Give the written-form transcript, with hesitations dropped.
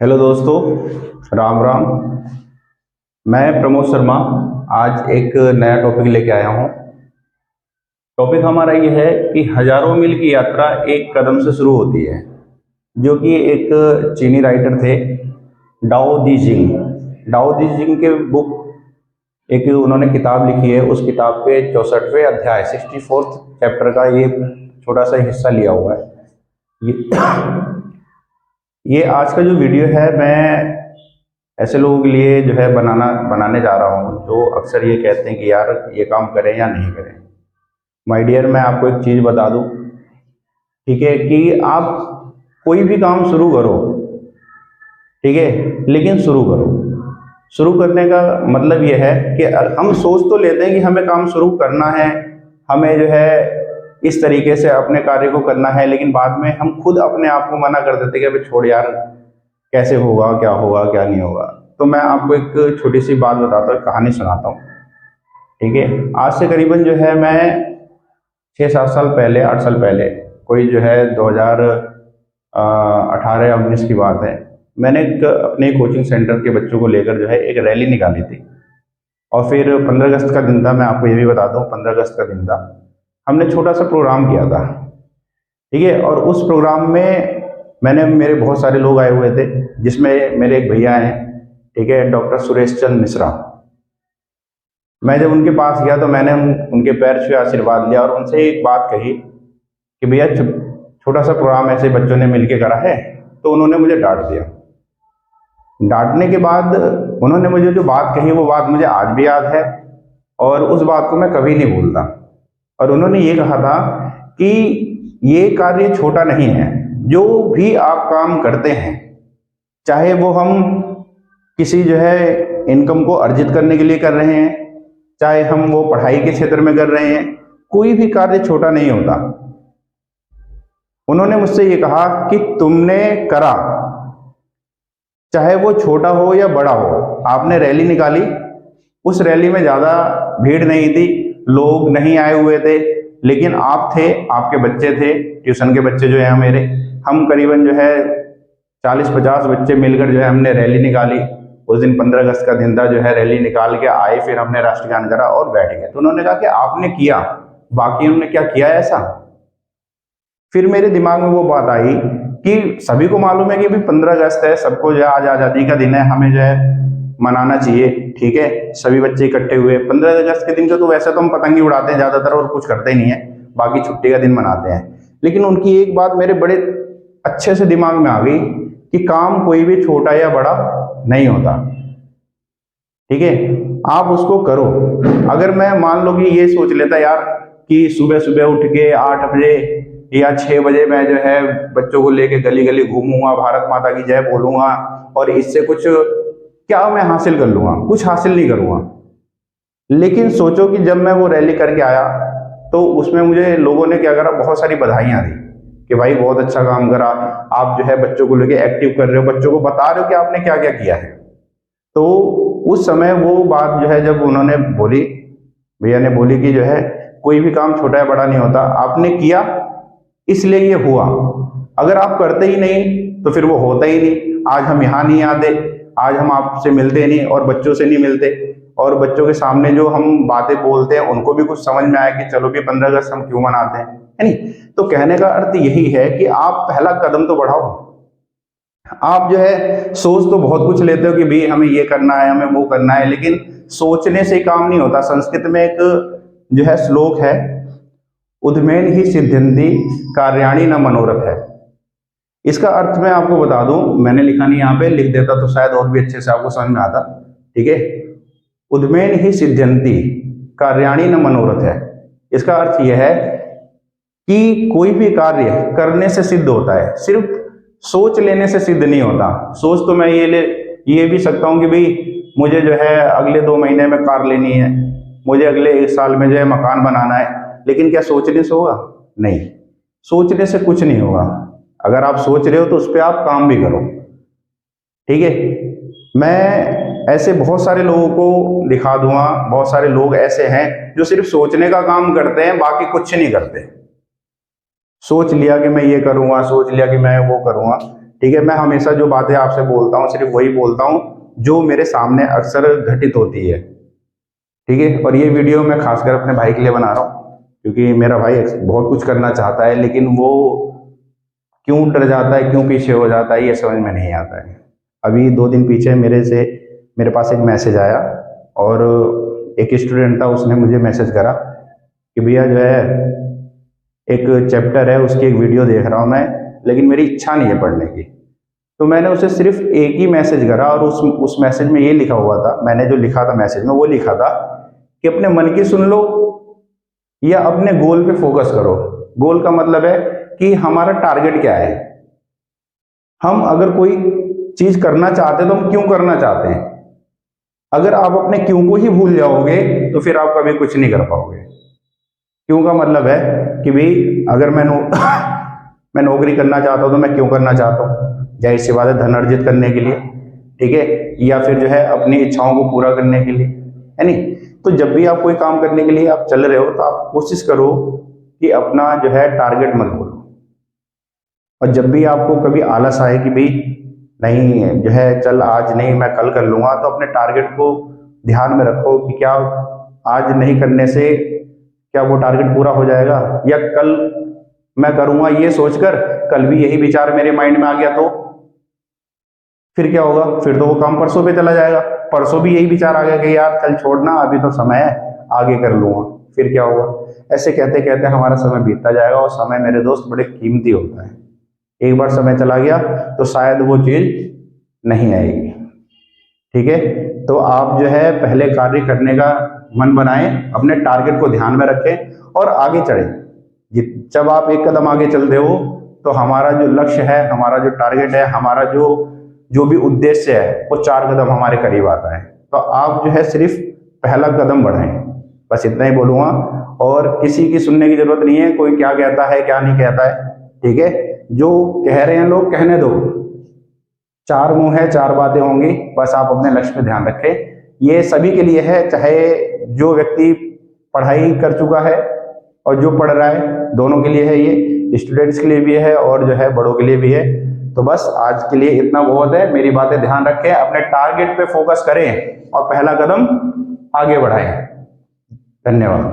Hello दोस्तों, राम राम। मैं प्रमोद शर्मा आज एक नया टॉपिक लेके आया हूँ। टॉपिक हमारा ये है कि हजारों मील की यात्रा एक कदम से शुरू होती है, जो कि एक चीनी राइटर थे, डाओ दी जिंग। डाओ दी जिंग के बुक एक उन्होंने किताब लिखी है। उस किताब के 64वें अध्याय 64th चैप्टर का ये छोटा सा हिस्सा लिया हुआ है। ये आज का जो वीडियो है, मैं ऐसे लोगों के लिए जो है बनाने जा रहा हूँ जो अक्सर ये कहते हैं कि यार ये काम करें या नहीं करें। माय डियर, मैं आपको एक चीज़ बता दूँ, ठीक है, कि आप कोई भी काम शुरू करो, ठीक है, लेकिन शुरू करो। शुरू करने का मतलब ये है कि हम सोच तो लेते हैं कि हमें काम शुरू करना है, हमें जो है इस तरीके से अपने कार्य को करना है, लेकिन बाद में हम खुद अपने आप को मना कर देते हैं कि अभी छोड़ यार, कैसे होगा, क्या नहीं होगा। तो मैं आपको एक छोटी सी बात बताता हूँ, कहानी सुनाता हूँ, ठीक है। आज से करीबन जो है मैं 6-7 साल पहले, 8 साल पहले, कोई जो है 2018-19 की बात है, मैंने अपने कोचिंग सेंटर के बच्चों को लेकर जो है एक रैली निकाली थी। और फिर 15 अगस्त का दिन था, मैं आपको ये भी बता दूँ, 15 अगस्त का दिन था। हमने छोटा सा प्रोग्राम किया था, ठीक है। और उस प्रोग्राम में मेरे बहुत सारे लोग आए हुए थे, जिसमें मेरे एक भैया हैं, ठीक है, डॉक्टर सुरेश चंद्र मिश्रा। मैं जब उनके पास गया तो मैंने उनके पैर छुए, आशीर्वाद लिया और उनसे एक बात कही कि भैया छोटा सा प्रोग्राम ऐसे बच्चों ने मिलके करा है। तो उन्होंने मुझे डांट दिया। डांटने के बाद उन्होंने मुझे जो बात कही, वो बात मुझे आज भी याद है और उस बात को मैं कभी नहीं भूलता। और उन्होंने ये कहा था कि ये कार्य छोटा नहीं है। जो भी आप काम करते हैं, चाहे वो हम किसी जो है इनकम को अर्जित करने के लिए कर रहे हैं, चाहे हम वो पढ़ाई के क्षेत्र में कर रहे हैं, कोई भी कार्य छोटा नहीं होता। उन्होंने मुझसे ये कहा कि तुमने करा, चाहे वो छोटा हो या बड़ा हो, आपने रैली निकाली, उस रैली में ज़्यादा भीड़ नहीं थी, लोग नहीं आए हुए थे, लेकिन आप थे, आपके बच्चे थे, ट्यूशन के बच्चे जो हैं मेरे, हम करीबन जो है 40-50 बच्चे मिलकर जो है हमने रैली निकाली। उस दिन 15 अगस्त का दिन था, जो है रैली निकाल के आए, फिर हमने राष्ट्रगान करा और बैठ गए। तो उन्होंने कहा कि आपने किया, बाकी उन्होंने क्या किया ऐसा। फिर मेरे दिमाग में वो बात आई कि सभी को मालूम है कि भाई 15 अगस्त है, सबको जो है आज आज़ादी का दिन है, हमें जो है मनाना चाहिए, ठीक है। सभी बच्चे इकट्ठे हुए 15 अगस्त के दिन को, तो वैसे तो हम पतंगी उड़ाते हैं ज़्यादातर और कुछ करते ही नहीं है, बाकी छुट्टी का दिन मनाते हैं। लेकिन उनकी एक बात मेरे बड़े अच्छे से दिमाग में आ गई कि काम कोई भी छोटा या बड़ा नहीं होता, ठीक है, आप उसको करो। अगर मैं मान लो कि ये सोच लेता यार कि सुबह सुबह उठ के 8 बजे या 6 बजे मैं जो है बच्चों को लेके गली गली घूमूंगा, भारत माता की जय बोलूंगा और इससे कुछ क्या मैं हासिल कर लूंगा, कुछ हासिल नहीं करूंगा। लेकिन सोचो कि जब मैं वो रैली करके आया तो उसमें मुझे लोगों ने क्या करा, बहुत सारी बधाइयां दी कि भाई बहुत अच्छा काम करा, आप जो है बच्चों को लेके एक्टिव कर रहे हो, बच्चों को बता रहे हो कि आपने क्या क्या किया है। तो उस समय वो बात जो है जब उन्होंने बोली, भैया ने बोली कि जो है कोई भी काम छोटा या बड़ा नहीं होता, आपने किया इसलिए ये हुआ, अगर आप करते ही नहीं तो फिर वो होता ही नहीं। आज हम यहाँ नहीं आते, आज हम आपसे मिलते नहीं और बच्चों से नहीं मिलते, और बच्चों के सामने जो हम बातें बोलते हैं उनको भी कुछ समझ में आया कि चलो भी 15 अगस्त हम क्यों मनाते हैं, है नहीं। तो कहने का अर्थ यही है कि आप पहला कदम तो बढ़ाओ। आप जो है सोच तो बहुत कुछ लेते हो कि भाई हमें ये करना है, हमें वो करना है, लेकिन सोचने से काम नहीं होता। संस्कृत में एक जो है श्लोक है, उद्मेन ही सिद्ध्यन्ति कार्याणि न मनोरथ है। इसका अर्थ मैं आपको बता दूं, मैंने लिखा नहीं, यहाँ पे लिख देता तो शायद और भी अच्छे से आपको समझ में आता, ठीक है। उद्मेन ही सिद्ध्यन्ति कार्याणि न मनोरथ है। इसका अर्थ यह है कि कोई भी कार्य करने से सिद्ध होता है, सिर्फ सोच लेने से सिद्ध नहीं होता। सोच तो मैं ये भी सकता हूँ कि भाई मुझे जो है अगले 2 महीने में कार लेनी है, मुझे अगले 1 साल में जो है मकान बनाना है, लेकिन क्या सोचने से होगा? नहीं, सोचने से कुछ नहीं होगा। अगर आप सोच रहे हो तो उस पर आप काम भी करो, ठीक है। मैं ऐसे बहुत सारे लोगों को दिखा दूंगा, बहुत सारे लोग ऐसे हैं जो सिर्फ सोचने का काम करते हैं, बाकी कुछ नहीं करते। सोच लिया कि मैं ये करूंगा, सोच लिया कि मैं वो करूंगा, ठीक है। मैं हमेशा जो बातें आपसे बोलता हूँ सिर्फ वही बोलता हूँ जो मेरे सामने अक्सर घटित होती है, ठीक है। और ये वीडियो मैं खासकर अपने भाई के लिए बना रहा हूँ, क्योंकि मेरा भाई बहुत कुछ करना चाहता है, लेकिन वो क्यों डर जाता है, क्यों पीछे हो जाता है, ये समझ में नहीं आता है। अभी 2 दिन पीछे मेरे पास एक मैसेज आया, और एक स्टूडेंट था, उसने मुझे मैसेज करा कि भैया जो है एक चैप्टर है उसकी एक वीडियो देख रहा हूँ मैं, लेकिन मेरी इच्छा नहीं है पढ़ने की। तो मैंने उसे सिर्फ एक ही मैसेज करा, और उस मैसेज में ये लिखा हुआ था, मैंने जो लिखा था मैसेज में वो लिखा था कि अपने मन की सुन लो या अपने गोल पे फोकस करो। गोल का मतलब है कि हमारा टारगेट क्या है। हम अगर कोई चीज करना चाहते हैं तो हम क्यों करना चाहते हैं। अगर आप अपने क्यों को ही भूल जाओगे तो फिर आप कभी कुछ नहीं कर पाओगे। क्यों का मतलब है कि भाई अगर मैं नौकरी करना चाहता हूं तो मैं क्यों करना चाहता हूं, जाहिर सी बात है धन अर्जित करने के लिए, ठीक है, या फिर जो है अपनी इच्छाओं को पूरा करने के लिए, है नहीं। तो जब भी आप कोई काम करने के लिए आप चल रहे हो तो आप कोशिश करो कि अपना जो है टारगेट मत भूलो। और जब भी आपको कभी आलस आए कि भाई नहीं जो है चल आज नहीं मैं कल कर लूंगा, तो अपने टारगेट को ध्यान में रखो कि क्या आज नहीं करने से क्या वो टारगेट पूरा हो जाएगा, या कल मैं करूंगा ये सोचकर कल भी यही विचार मेरे माइंड में आ गया तो फिर क्या होगा, फिर तो वो काम परसों पे चला जाएगा। परसों भी यही विचार आ गया कि यार चल छोड़ना अभी तो समय है आगे कर लूंगा, फिर क्या होगा। ऐसे कहते कहते हमारा समय बीतता जाएगा, और समय मेरे दोस्त बड़े कीमती होता है। एक बार समय चला गया तो शायद वो चीज नहीं आएगी, ठीक है। तो आप जो है पहले कार्य करने का मन बनाएं, अपने टारगेट को ध्यान में रखें और आगे चढ़ें। जब आप एक कदम आगे चलते हो तो हमारा जो लक्ष्य है, हमारा जो टारगेट है, हमारा जो भी उद्देश्य है वो 4 कदम हमारे करीब आता है। तो आप जो है सिर्फ पहला कदम बढ़ाएं, बस इतना ही बोलूंगा। और किसी की सुनने की जरूरत नहीं है, कोई क्या कहता है क्या नहीं कहता है, ठीक है। जो कह रहे हैं लोग कहने दो, 4 मुंह है 4 बातें होंगी, बस आप अपने लक्ष्य पे ध्यान रखें। ये सभी के लिए है, चाहे जो व्यक्ति पढ़ाई कर चुका है और जो पढ़ रहा है, दोनों के लिए है ये, स्टूडेंट्स के लिए भी है और जो है बड़ों के लिए भी है। तो बस आज के लिए इतना बहुत है। मेरी बातें ध्यान रखें, अपने टारगेट पे फोकस करें और पहला कदम आगे बढ़ाएं। धन्यवाद।